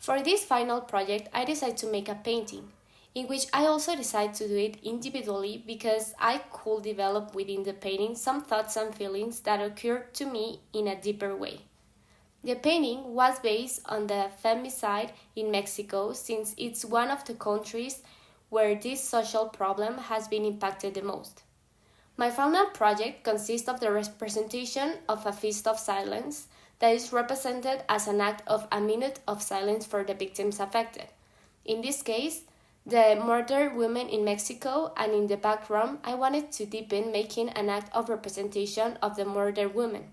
For this final project, I decided to make a painting, in which I also decided to do it individually because I could develop within the painting some thoughts and feelings that occurred to me in a deeper way. The painting was based on the femicide in Mexico since it's one of the countries where this social problem has been impacted the most. My final project consists of the representation of a feast of silence that is represented as an act of a minute of silence for the victims affected. In this case, the murdered women in Mexico, and in the background, I wanted to deepen making an act of representation of the murdered women.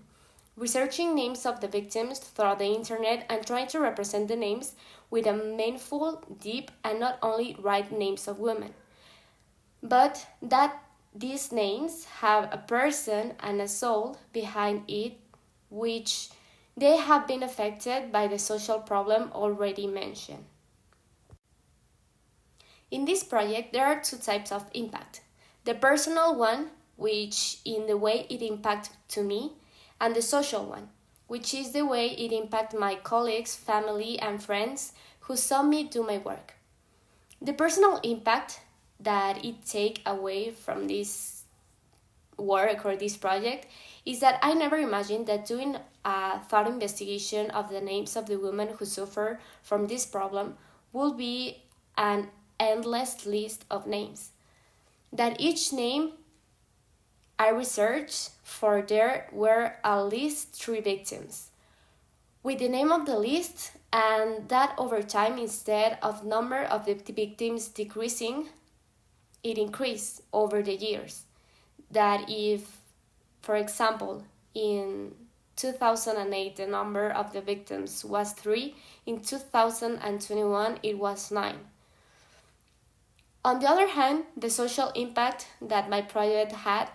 Researching names of the victims through the internet and trying to represent the names with a meaningful, deep, and not only right names of women, but that these names have a person and a soul behind it, which they have been affected by the social problem already mentioned. In this project, there are two types of impact. The personal one, which in the way it impacts to me, and the social one, which is the way it impacts my colleagues, family, and friends who saw me do my work. The personal impact that it take away from this work or this project is that I never imagined that doing a thorough investigation of the names of the women who suffer from this problem will be an endless list of names. That each name I researched for there were at least 3 victims. With the name of the list, and that over time, instead of number of the victims decreasing, it increased over the years. That if, for example, in 2008 the number of the victims was 3, in 2021 it was 9. On the other hand, the social impact that my project had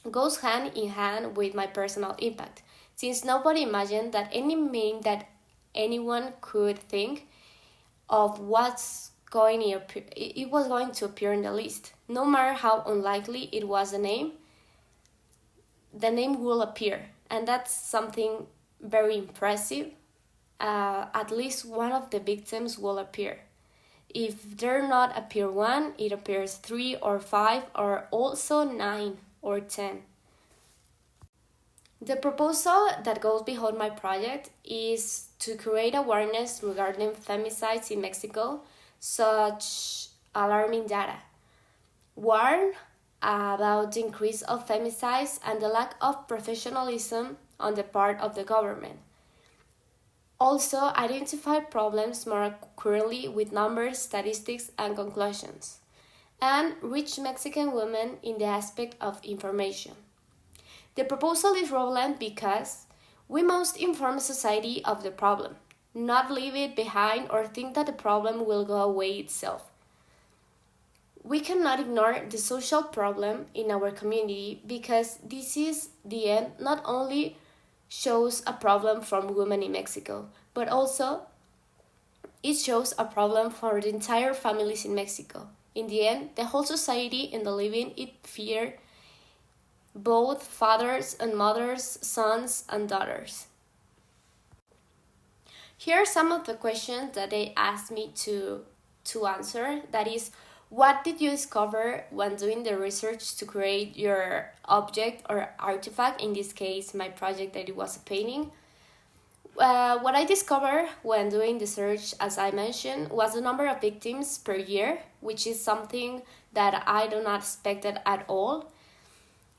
goes hand in hand with my personal impact, since nobody imagined that any name that anyone could think of was going to appear in the list. No matter how unlikely it was the name will appear, and that's something very impressive. At least one of the victims will appear. If there not appear 1, it appears 3 or 5 or also 9 or 10. The proposal that goes behind my project is to create awareness regarding femicides in Mexico, such alarming data. Warn about the increase of femicides and the lack of professionalism on the part of the government. Also, identify problems more accurately with numbers, statistics, and conclusions, and reach Mexican women in the aspect of information. The proposal is relevant because we must inform society of the problem, not leave it behind or think that the problem will go away itself. We cannot ignore the social problem in our community because this is the end not only shows a problem from women in Mexico, but also it shows a problem for the entire families in Mexico. In the end, the whole society in the living it fear both fathers and mothers, sons and daughters. Here are some of the questions that they asked me to answer. That is, what did you discover when doing the research to create your object or artifact? In this case, my project that it was a painting. What I discovered when doing the search, as I mentioned, was the number of victims per year, which is something that I do not expect at all.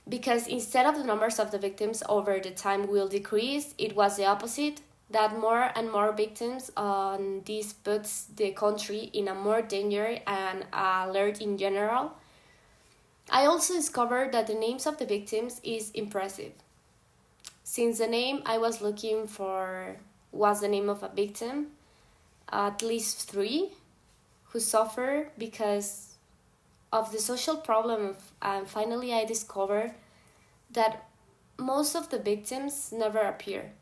Because instead of the numbers of the victims over the time will decrease, it was the opposite, that more and more victims on this puts the country in a more danger and alert in general. I also discovered that the names of the victims is impressive. Since the name I was looking for was the name of a victim, at least 3 who suffer because of the social problem, and finally I discovered that most of the victims never appear.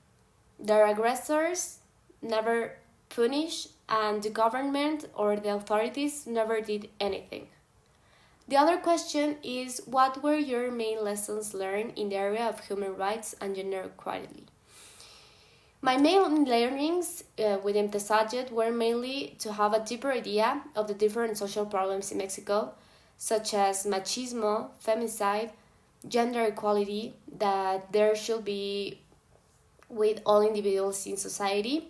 Their aggressors never punish, and the government or the authorities never did anything. The other question is, what were your main lessons learned in the area of human rights and gender equality? My main learnings within the subject were mainly to have a deeper idea of the different social problems in Mexico, such as machismo, femicide, gender equality, that there should be with all individuals in society,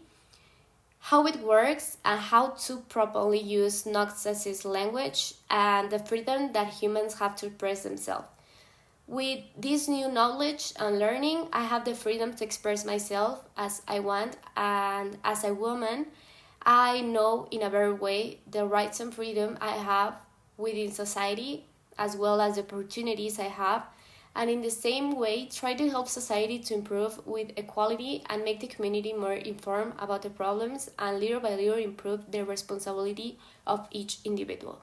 how it works, and how to properly use not sexist language, and the freedom that humans have to express themselves. With this new knowledge and learning, I have the freedom to express myself as I want, and as a woman, I know in a better way the rights and freedom I have within society, as well as the opportunities I have, and in the same way, try to help society to improve with equality and make the community more informed about the problems, and little by little improve the responsibility of each individual.